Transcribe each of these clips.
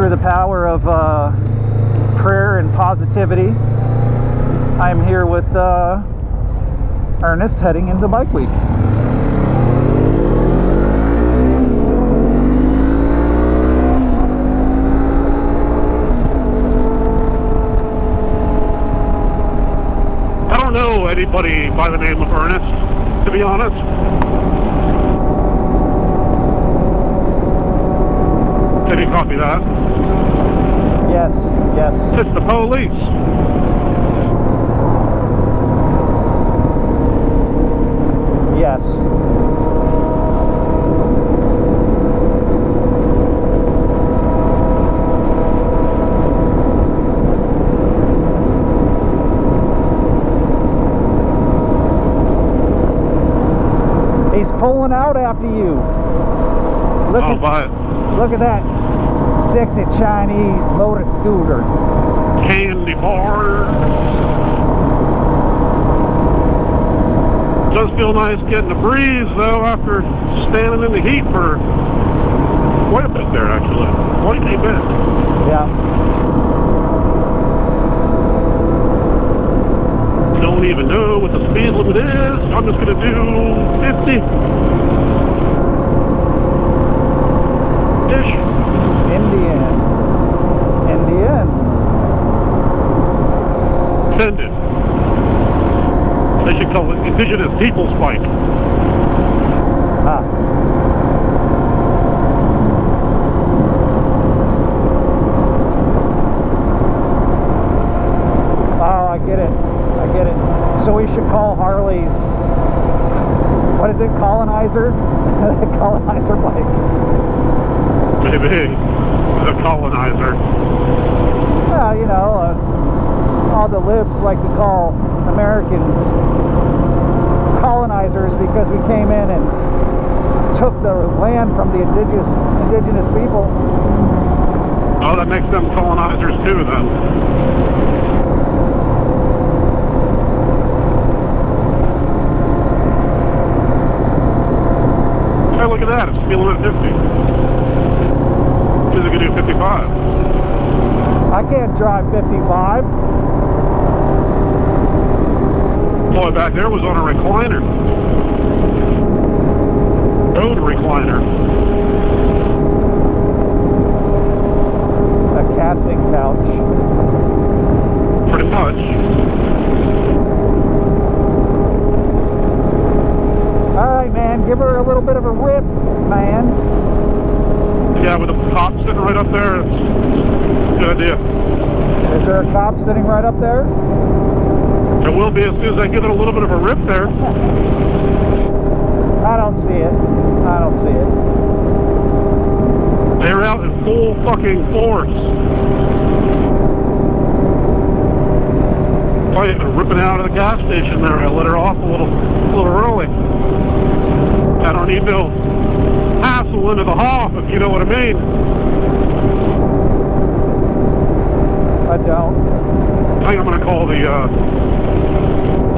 through the power of prayer and positivity, I'm here with Ernest heading into Bike Week. I don't know anybody by the name of Ernest, to be honest. Did you copy that? Yes, yes. It's the police. Yes. He's pulling out after you. Look at that sexy Chinese motor scooter. Candy bars. Does feel nice getting a breeze though after standing in the heat for quite a bit there actually. Quite a bit. Yeah. Don't even know what the speed limit is. I'm just gonna do 50. Indian. Intended. They should call it Indigenous Peoples Bike. Ah. Oh, I get it. I get it. So we should call Harley's, what is it, colonizer? Colonizer bike. Maybe. The colonizer. Yeah, you know, all the libs like to call Americans colonizers because we came in and took the land from the indigenous people. Oh, that makes them colonizers too then. Hey, look at that, it's feeling at 50. Is it going to do 55? I can't drive 55. Boy, back there was on a recliner. Road recliner. A casting couch. Pretty much. Alright, man, give her a little bit of a rip, man. Yeah, with a cop sitting right up there, it's a good idea. Is there a cop sitting right up there? There will be as soon as I give it a little bit of a rip there. I don't see it. I don't see it. They're out in full fucking force. Probably been ripping out of the gas station there. I let her off a little early. I don't need no hassle into the Hoff, if you know what I mean. I don't. I think I'm going to call the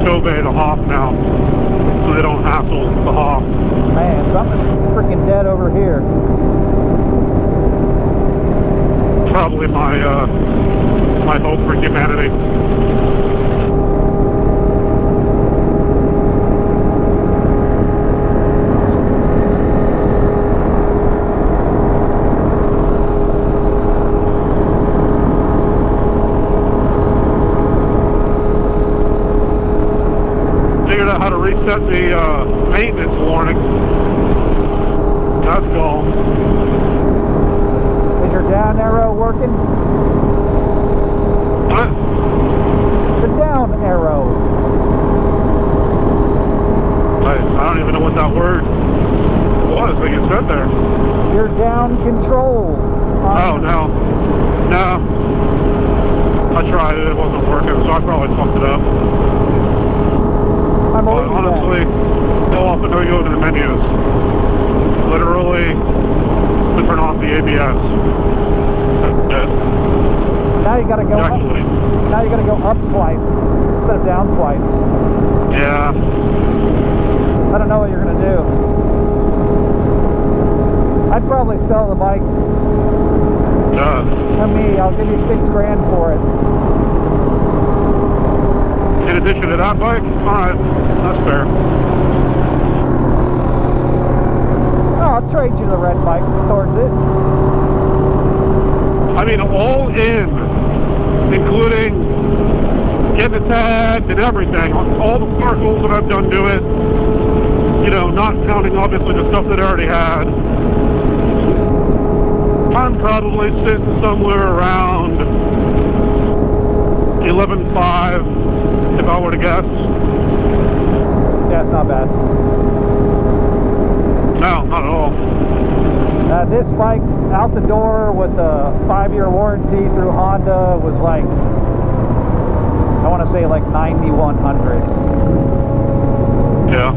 KOVE the Hoff now, so they don't hassle the Hoff. Man, something's freaking dead over here. Probably my hope for humanity. Figured out how to reset the maintenance warning. That's cool. Is your down arrow working? What? The down arrow. I don't even know what that word was that you said there. Your down control. Oh, no. No. I tried it. It wasn't working, so I probably fucked it up. I'm But honestly, how often do you go to the menus? Literally, to turn off the ABS. That's it. Now you gotta go Actually. up. Now you gotta go up twice instead of down twice. Yeah. I don't know what you're gonna do. I'd probably sell the bike. that. To me, I'll give you $6,000 for it. In addition to that bike? Alright, that's fair. Oh, I'll trade you the red bike towards it. I mean, all in, including getting the tag and everything, all the sparkles that I've done to it, you know, not counting obviously the stuff that I already had. I'm probably sitting somewhere around 11.5 if I were to guess. Yeah, it's not bad. No, not at all. This bike out the door with a 5-year warranty through Honda was like, I want to say like 9,100. Yeah.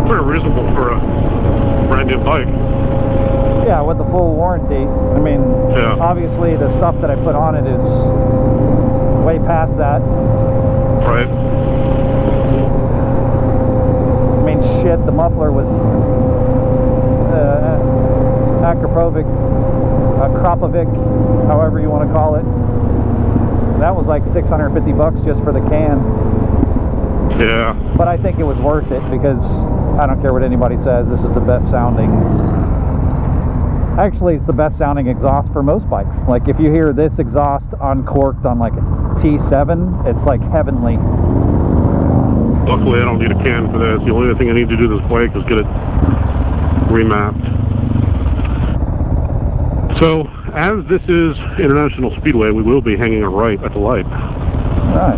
Pretty reasonable for a brand new bike. Yeah, with the full warranty. I mean, yeah. Obviously the stuff that I put on it is way past that. Right. I mean, shit, the muffler was Kropovic, however you want to call it. That was like $650 just for the can. Yeah. But I think it was worth it because I don't care what anybody says, this is the best sounding. Actually, it's the best sounding exhaust for most bikes. Like if you hear this exhaust uncorked on like a T7, it's like heavenly. Luckily, I don't need a can for this. The only thing I need to do to this bike is get it remapped. So, as this is International Speedway, we will be hanging a right at the light. Right.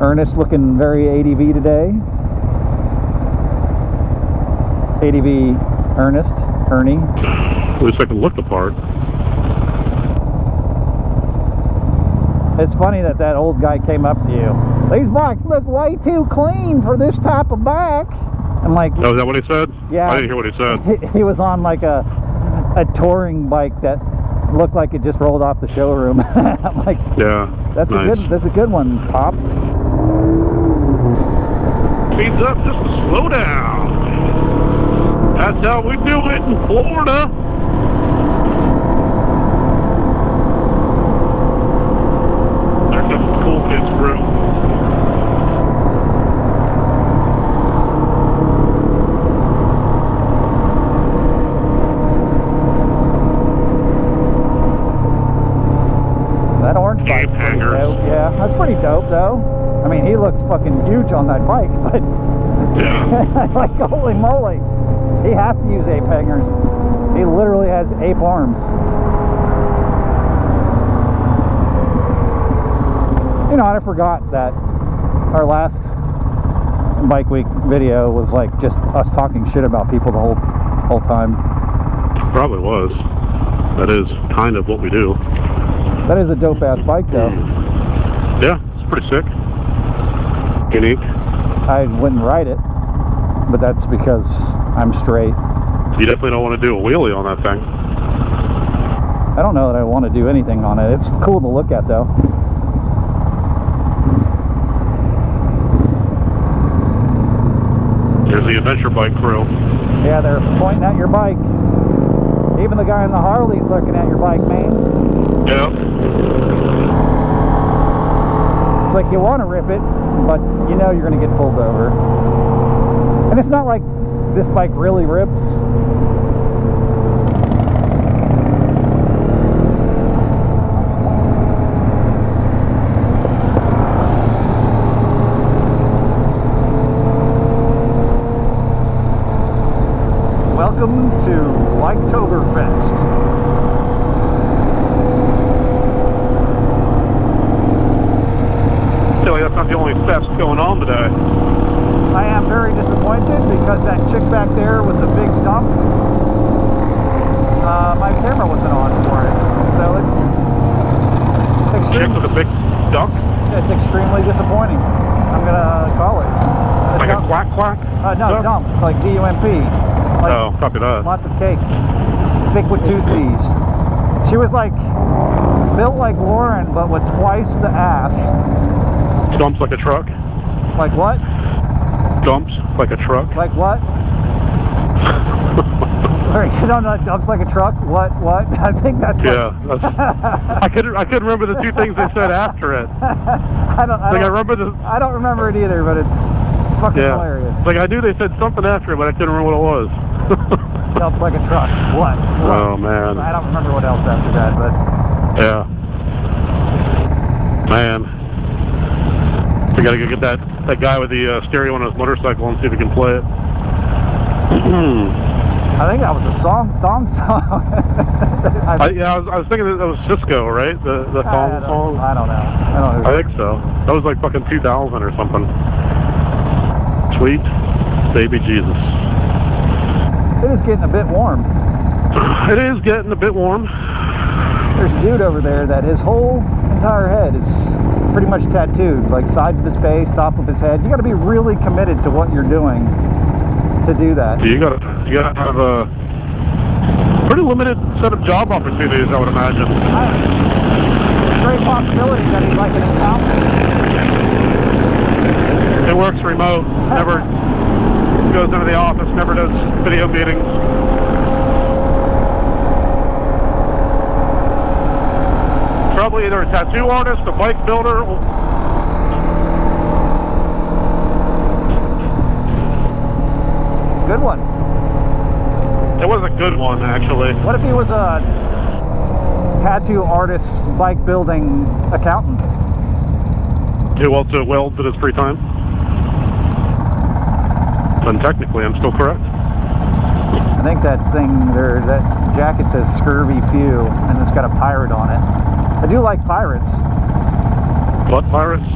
Ernest looking very ADV today. ADV Ernest, Ernie. At least I can look the part. It's funny that that old guy came up to you. These bikes look way too clean for this type of bike. I'm like, oh, is that what he said? Yeah. I didn't hear what he said. He was on like a touring bike that looked like it just rolled off the showroom. I'm like, yeah, that's nice. That's a good one, Pop. Speeds up just to slow down. That's how we do it in Florida. There comes the cool kids crew. That orange bike's pretty dope. Yeah, that's pretty dope though. I mean, he looks fucking huge on that bike, but yeah. like holy moly. He has to use ape hangers. He literally has ape arms. You know, I forgot that our last bike week video was like just us talking shit about people the whole time. Probably was. That is kind of what we do. That is a dope ass bike though. Yeah, it's pretty sick. Unique. I wouldn't ride it, but that's because I'm straight. You definitely don't want to do a wheelie on that thing. I don't know that I want to do anything on it. It's cool to look at though. Here's the adventure bike crew. Yeah, they're pointing at your bike. Even the guy on the Harley's looking at your bike, man. Yeah. It's like you want to rip it, but you know you're going to get pulled over. And it's not like this bike really rips. Welcome to Biketoberfest. Silly, that's not the only thefts going on today. I am very disappointed because that chick back there with the big dump, my camera wasn't on for it. So Chick with a big dump? it's extremely disappointing. I'm gonna call it. Like a quack quack? No, dump, like D-U-M-P. Like, oh, copy that. Lots of cake. Thick with toothies. She was like built like Lauren, but with twice the ass. Dumps like a truck? Like what? Dumps like a truck. Like what? You don't know, dumps like a truck? What? I think that's yeah. I couldn't remember the two things they said after it. I don't remember it either, but it's fucking hilarious. Like I knew they said something after it, but I couldn't remember what it was. Dumps like a truck. What? Oh man. I don't remember what else after that, but yeah. Man. We gotta go get that guy with the stereo on his motorcycle and see if we can play it. I think that was a thong song. I was thinking that was Cisco, right? The thong song? I don't know. I think so. That was like fucking 2000 or something. Sweet baby Jesus. It is getting a bit warm. It is getting a bit warm. There's a dude over there that his whole entire head is pretty much tattooed, like sides of his face, top of his head. You got to be really committed to what you're doing to do that. You gotta have a pretty limited set of job opportunities, I would imagine. Great possibility that he's like an accountant. It works remote, never goes into the office, never does video meetings. Probably either a tattoo artist, a bike builder. Good one. It was a good one, actually. What if he was a tattoo artist, bike building accountant? Who also welds in his free time? Then technically, I'm still correct. I think that thing there, that jacket says "Scurvy Few," and it's got a pirate on it. I do like pirates. What pirates?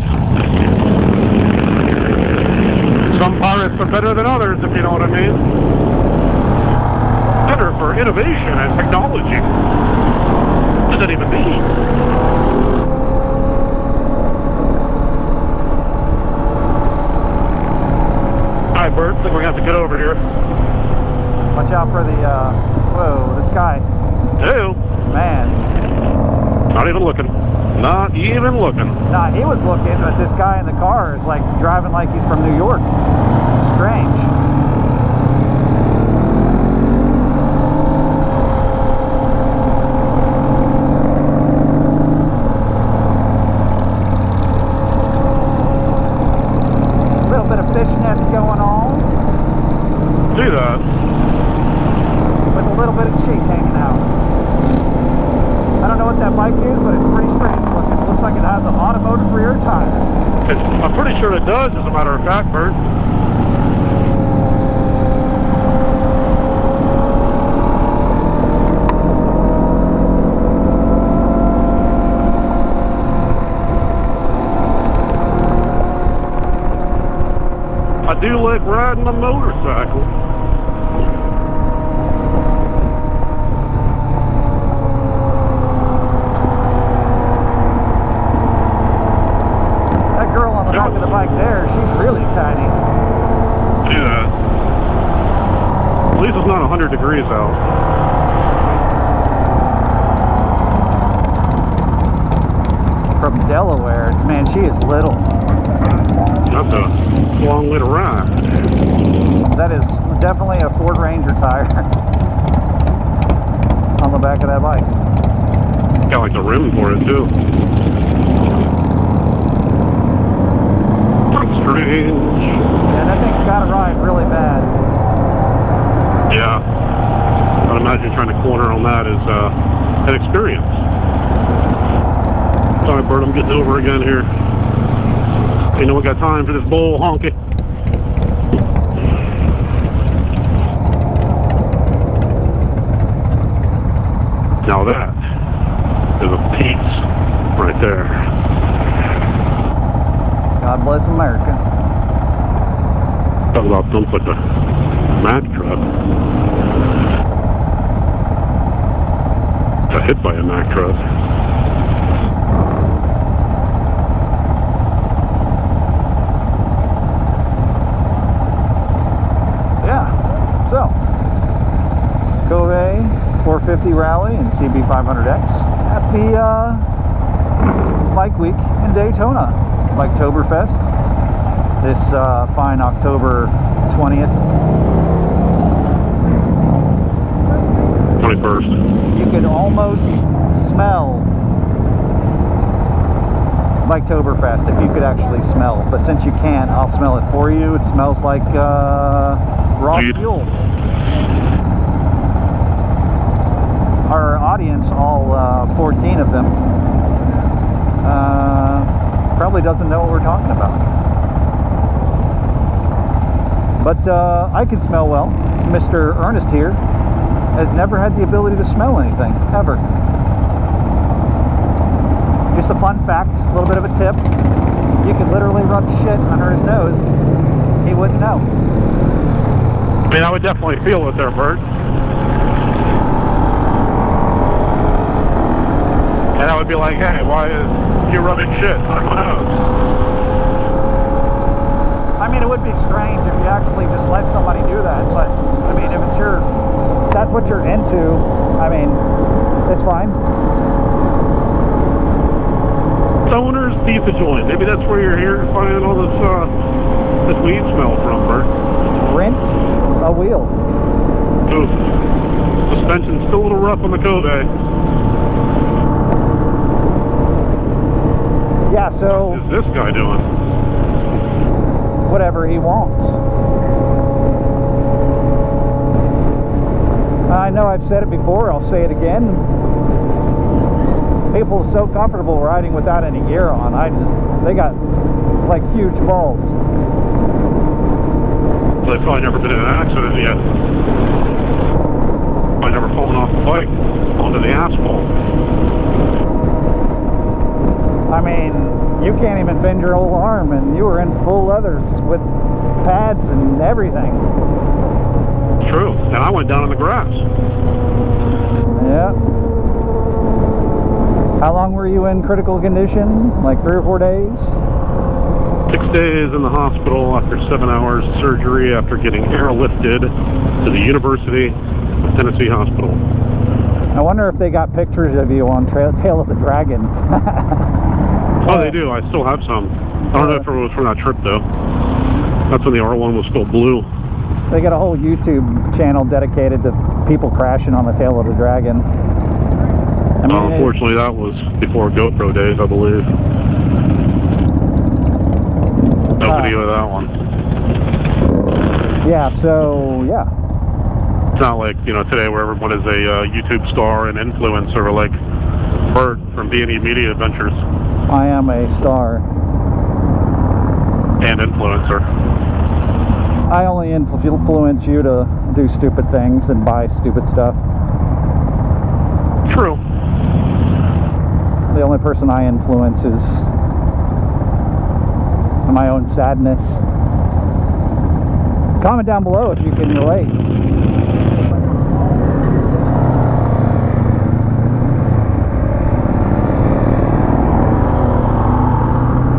Some pirates are better than others, if you know what I mean. Center for Innovation and Technology. What does that even mean? Alright, Bert, I think we're going to have to get over here. Watch out for the, whoa, this guy. Hey, Man. not even looking. Not even looking. Nah, he was looking, but this guy in the car is like driving like he's from New York. Strange. A little bit of fishnets going on. See that? With a little bit of cheek hanging out. I don't know what that bike is, but it's pretty strange looking. Looks like it has an automotive rear tire. I'm pretty sure it does, as a matter of fact, Bert. I do like riding a motorcycle. Back of the bike there, she's really tiny. Yeah. At least it's not 100 degrees out. From Delaware, man, she is little. That's a long way to ride. That is definitely a Ford Ranger tire on the back of that bike. Got like the rim for it too. Strange. Yeah, that thing's got to ride really bad. Yeah. I'd imagine trying to corner on that is an experience. Sorry, Bert, I'm getting over again here. You know we got time for this bull honky. Now that is a piece right there. God bless America. Talk about dump with the Mack truck. Got hit by a Mack truck. Yeah. So, KOVE 450 Rally and CB500X at the Bike Week in Daytona. Biketoberfest. this fine October 20th. 21st. You could almost smell Biketoberfest if you could actually smell, but since you can't, I'll smell it for you. It smells like raw fuel. Our audience, all 14 of them, probably doesn't know what we're talking about. But I can smell well. Mr. Ernest here has never had the ability to smell anything, ever. Just a fun fact, a little bit of a tip. You could literally rub shit under his nose. He wouldn't know. I mean, I would definitely feel it there, Bert. And I would be like, hey, why is you rubbing shit on my nose? I mean, it would be strange if you actually just let somebody do that, but I mean, if that's what you're into, I mean, it's fine. Owner's Pizza Joint. Maybe that's where you're here finding all this weed smell from, Bert. Rent a wheel. Ooh. Suspension's still a little rough on the KOVE. Yeah, so What is this guy doing? whatever he wants. I know I've said it before, I'll say it again. People are so comfortable riding without any gear on. They got like huge balls. They've probably never been in an accident yet. Probably never fallen off the bike onto the asphalt. I mean, you can't even bend your whole arm, and you were in full leathers with pads and everything. True. And I went down in the grass. Yeah. How long were you in critical condition? Like 3 or 4 days? 6 days in the hospital after 7 hours surgery after getting airlifted to the University of Tennessee Hospital. I wonder if they got pictures of you on Tail of the Dragon. Oh, they do. I still have some. I don't know if it was from that trip, though. That's when the R1 was still blue. They got a whole YouTube channel dedicated to people crashing on the Tail of the Dragon. I mean, unfortunately, that was before GoPro days, I believe. No video of that one. Yeah, so, yeah. It's not like, you know, today where everyone is a YouTube star and influencer like Bert from B&E Media Adventures. I am a star. And influencer. I only influence you to do stupid things and buy stupid stuff. True. The only person I influence is my own sadness. Comment down below if you can relate.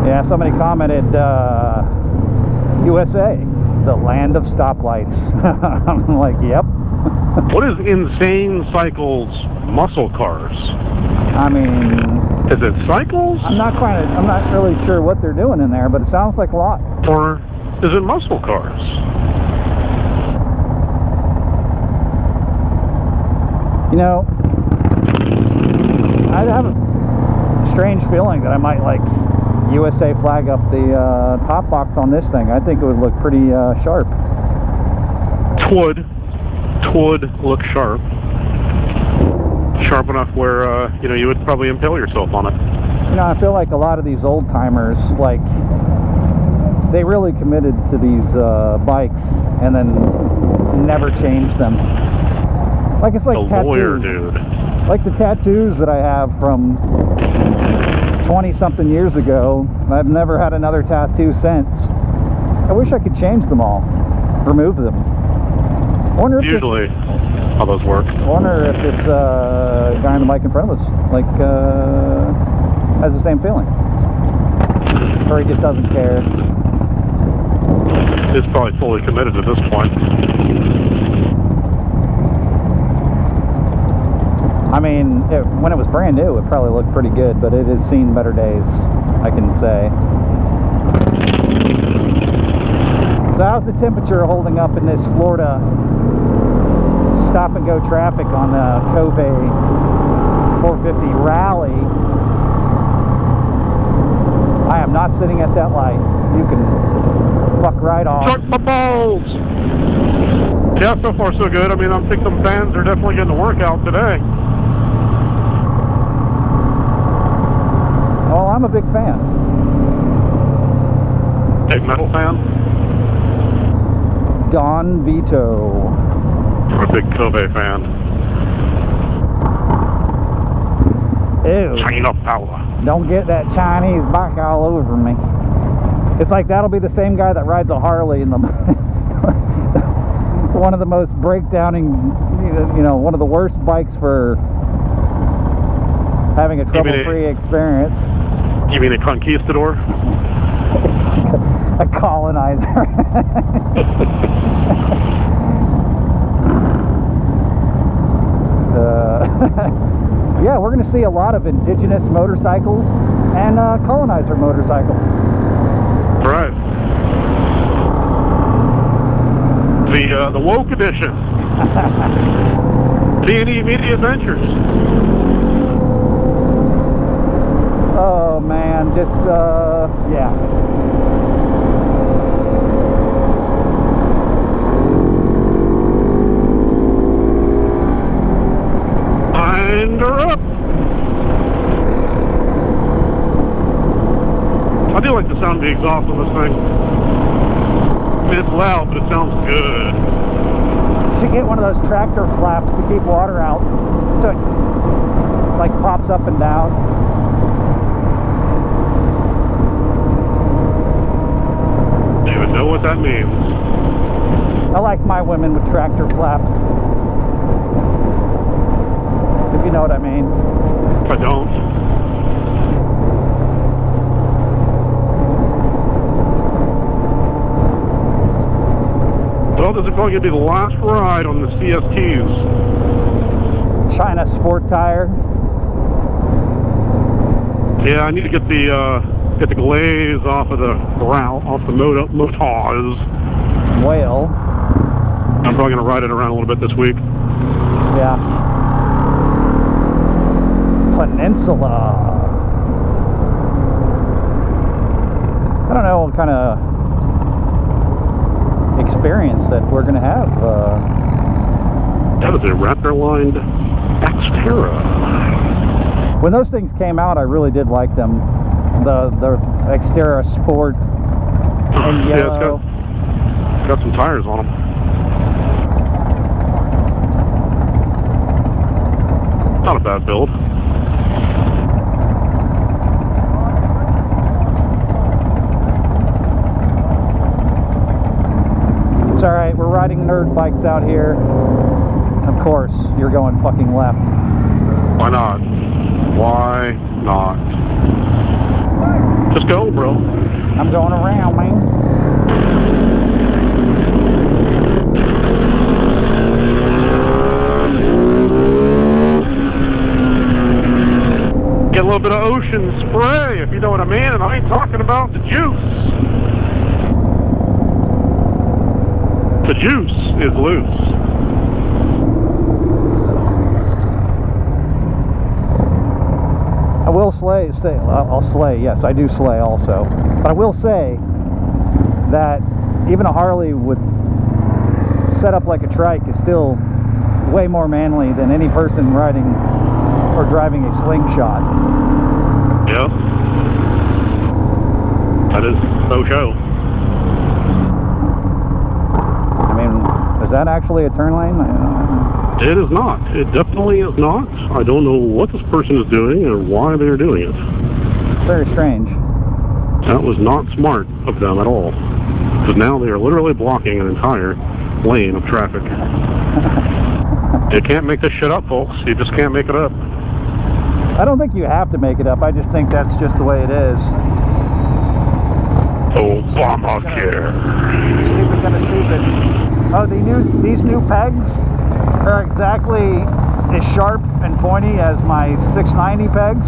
Yeah, somebody commented, USA, the land of stoplights. I'm like, yep. What is Insane Cycles muscle cars? I mean, is it cycles? I'm not really sure what they're doing in there, but it sounds like a lot. Or is it muscle cars? You know, I have a strange feeling that I might like USA flag up the top box on this thing. I think it would look pretty sharp. Twould look sharp. Sharp enough where, you know, you would probably impale yourself on it. You know, I feel like a lot of these old timers, like, they really committed to these bikes and then never changed them. Like, it's like the tattoos. lawyer dude. Like the tattoos that I have from 20-something years ago. I've never had another tattoo since. I wish I could change them all. Remove them. Usually how those work. I wonder if this guy on the bike in front of us, like, has the same feeling. Or he just doesn't care. He's probably fully committed at this point. I mean, when it was brand new, it probably looked pretty good, but it has seen better days, I can say. So how's the temperature holding up in this Florida stop and go traffic on the KOVE 450 Rally? I am not sitting at that light. You can fuck right off. Chuck my balls! Yeah, so far so good. I mean, I think some fans are definitely getting a workout today. Well, I'm a big fan. Big metal fan? Don Vito. I'm a big KOVE fan. Ew. China power. Don't get that Chinese bike all over me. It's like that'll be the same guy that rides a Harley in the one of the most breakdowning, you know, one of the worst bikes for having a trouble-free experience. You mean a conquistador? A colonizer. Yeah, we're going to see a lot of indigenous motorcycles and colonizer motorcycles. Right. The woke edition. D&E Media Adventures. Oh man, just yeah. Wind her up. I do like the sound of the exhaust on this thing. I mean, it's loud, but it sounds good. You should get one of those tractor flaps to keep water out, so it like pops up and down. Do you even know what that means? I like my women with tractor flaps, if you know what I mean. I don't. Well, this is going to be the last ride on the CSTs. China Sport Tire. Yeah, I need to get the glaze off of the motors. Whale. I'm probably going to ride it around a little bit this week. Yeah. Peninsula. I don't know what kind of experience that we're going to have. That is a Raptor-lined Xterra. When those things came out, I really did like them. The Xterra Sport and yellow. Yeah, it's got some tires on them. Not a bad build. It's alright, we're riding nerd bikes out here. Of course, you're going fucking left. Why not? Why not? Just go, bro. I'm going around, man. Get a little bit of ocean spray, if you know what I mean, and I ain't talking about the juice. The juice is loose. I will I'll slay, yes, I do slay also. But I will say that even a Harley would set up like a trike is still way more manly than any person riding or driving a slingshot. Yeah. That is so show. I mean, is that actually a turn lane? It is not. It definitely is not. I don't know what this person is doing or why they're doing it. Very strange. That was not smart of them at all. Because now they are literally blocking an entire lane of traffic. You can't make this shit up, folks. You just can't make it up. I don't think you have to make it up. I just think that's just the way it is. Obamacare. Stupid, kind of stupid. Oh, these new pegs are exactly as sharp and pointy as my 690 pegs,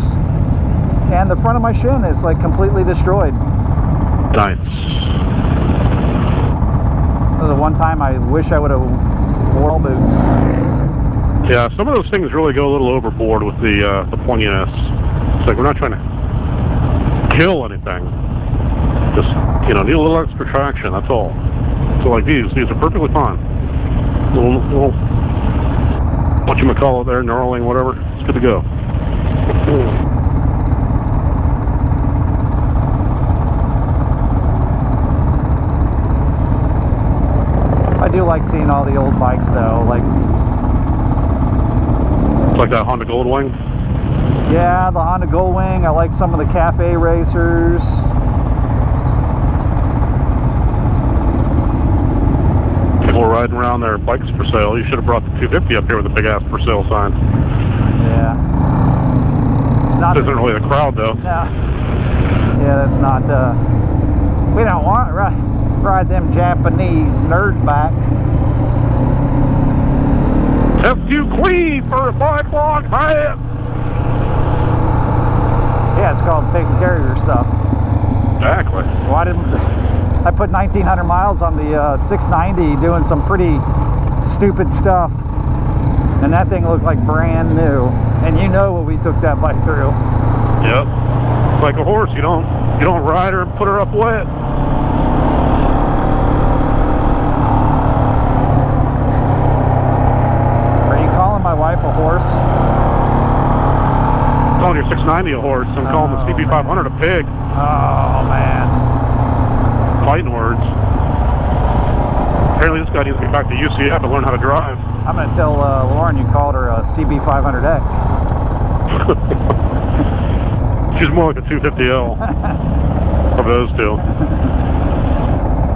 and the front of my shin is like completely destroyed. Nice. The one time I wish I would have worn boots. Yeah, some of those things really go a little overboard with the pointiness. It's like we're not trying to kill anything. Just, you know, need a little extra traction, that's all. So like these are perfectly fine. Little whatchamacallit there, knurling, whatever. It's good to go. I do like seeing all the old bikes though, like that Honda Goldwing. Yeah, the Honda Goldwing. I like some of the cafe racers. People are riding around their bikes for sale. You should have brought the 250 up here with a big ass for sale sign. Yeah. This isn't really the crowd though. No. Yeah, that's not. We don't want to ride them Japanese nerd bikes. FU Queen for a 5 block man. Yeah, it's called taking care of your stuff. Exactly. Why didn't I put 1,900 miles on the 690 doing some pretty stupid stuff, and that thing looked like brand new. And you know what we took that bike through. Yep. It's like a horse. You don't ride her and put her up wet. My wife a horse? I'm calling your 690 a horse. I'm calling the CB500 a pig. Oh man. Fighting words. Apparently this guy needs to get back to UCF and learn how to drive. I'm going to tell Lauren you called her a CB500X. She's more like a 250L. Of those two.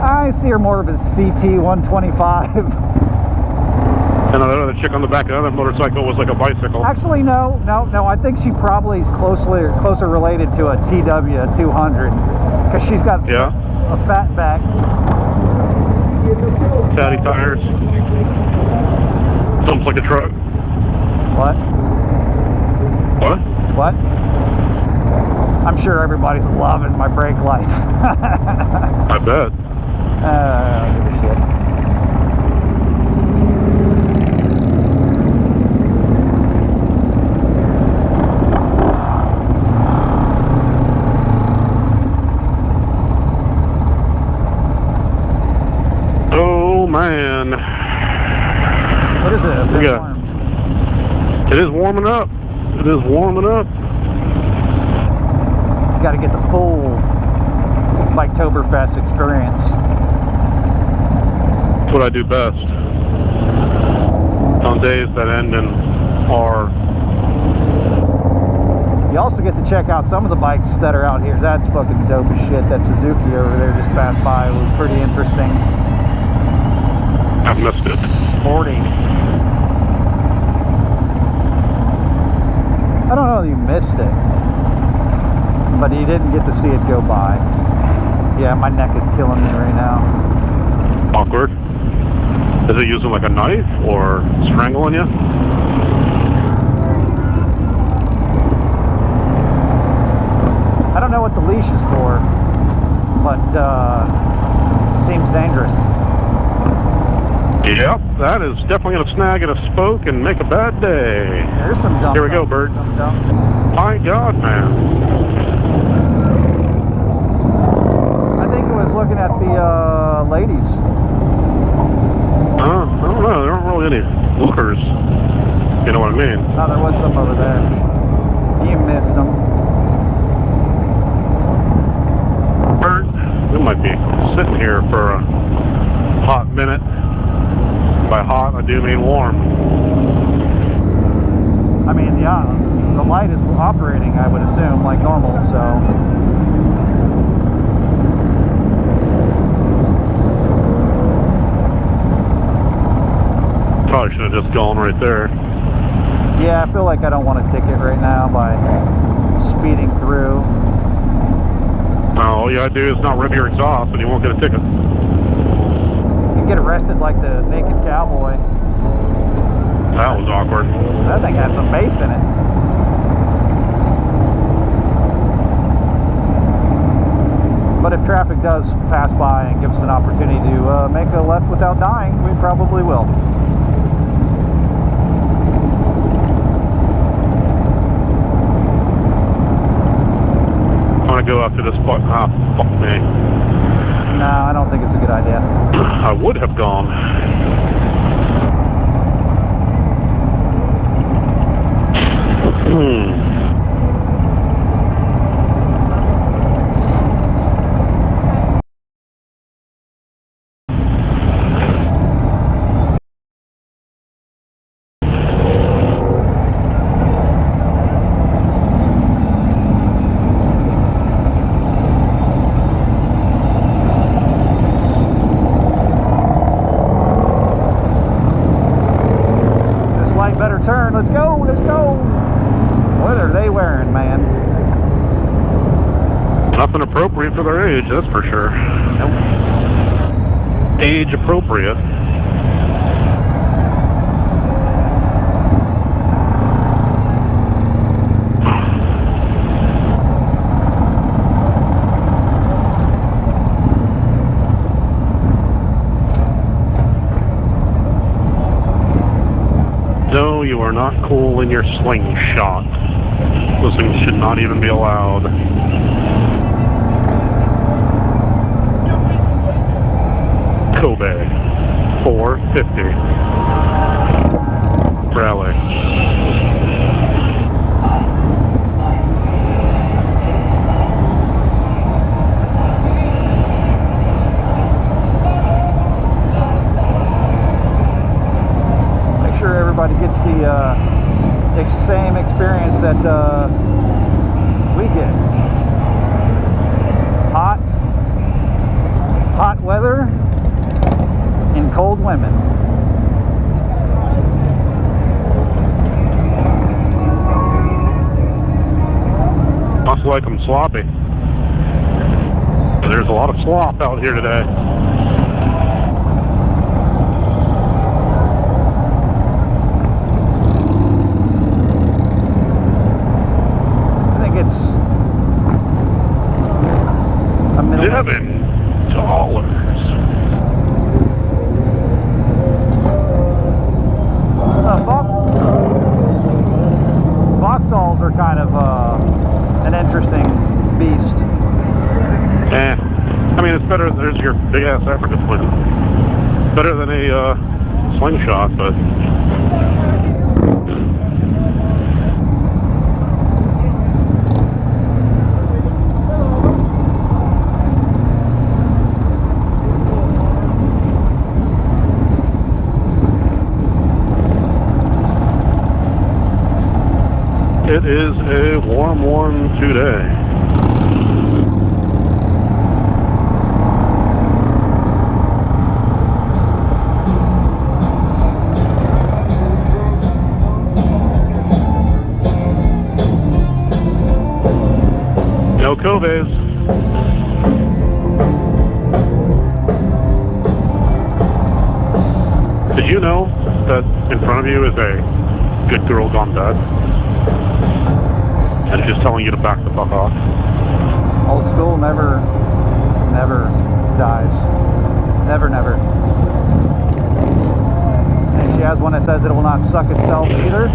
I see her more of a CT125. And another chick on the back of the other motorcycle was like a bicycle. Actually, no. I think she probably is closer related to a TW200 because she's got a fat back. Fatty tires. Something like a truck. What? What? I'm sure everybody's loving my brake lights. I bet. I don't give a shit. Man, what is it? Warm. It is warming up. It is warming up. You got to get the full Biketoberfest experience. That's what I do best. On days that end in R. You also get to check out some of the bikes that are out here. That's fucking dope as shit. That Suzuki over there just passed by. It was pretty interesting. I've missed it. 40. I don't know if you missed it, but you didn't get to see it go by. Yeah, my neck is killing me right now. Awkward. Is it using like a knife or strangling you? I don't know what the leash is for, but seems dangerous. Yep, that is definitely going to snag at a spoke and make a bad day. There's some dump. Here we go, Bert. My God, man. I think it was looking at the ladies. I don't know. There aren't really any lookers. You know what I mean? Oh, there was some over there. You missed them. Bert, we might be sitting here for a hot minute. By hot, I do mean warm. I mean, yeah, the light is operating, I would assume, like normal, so. Probably should have just gone right there. Yeah, I feel like I don't want a ticket right now by speeding through. All you gotta do is not rev your exhaust and you won't get a ticket. Get arrested like the naked cowboy. That was awkward. That thing had some bass in it. But if traffic does pass by and gives us an opportunity to make a left without dying, we probably will. I want to go after this fuck. Ah, fuck me. No, I don't think it's a good idea. I would have gone. Turn, let's go, let's go. What are they wearing, man? Nothing appropriate for their age, that's for sure. Nope. Age appropriate. No, you are not cool in your slingshot. Those things should not even be allowed. KOVE 450 Rally. Everybody gets the same experience that we get. Hot weather and cold women. Must like them sloppy. There's a lot of slop out here today. $7. Vauxhalls are kind of an interesting beast. I mean, it's better. There's your big ass Africa twin. Better than a slingshot, but. It is a warm one today. No KOVEs. Did you know that in front of you is a good girl gone bad? And it's just telling you to back the fuck off. Old school never dies. Never. And she has one that says it will not suck itself either.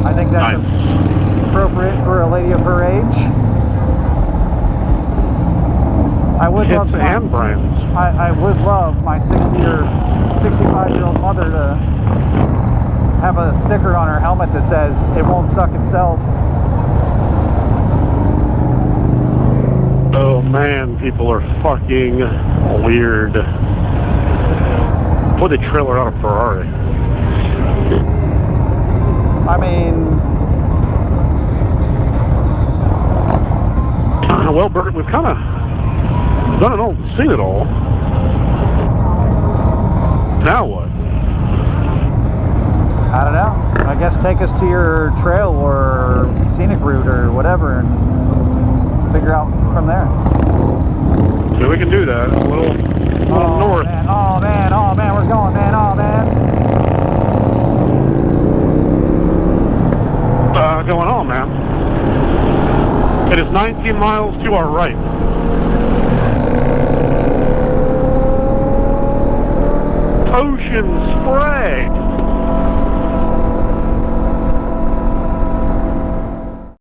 I think that's nice. Appropriate for a lady of her age. I would love I would love my 60 or 65-year-old mother to have a sticker on her helmet that says it won't suck itself. Oh man, people are fucking weird. Boy, they trailer out a Ferrari. I mean, well, Bert, we've kind of done it all, seen it all. Now what? I don't know. I guess take us to your trail or scenic route or whatever and figure out from there. So we can do that. A little north. Man. Oh man, we're going, man. Oh man. Going on, man. It is 19 miles to our right. ocean spray.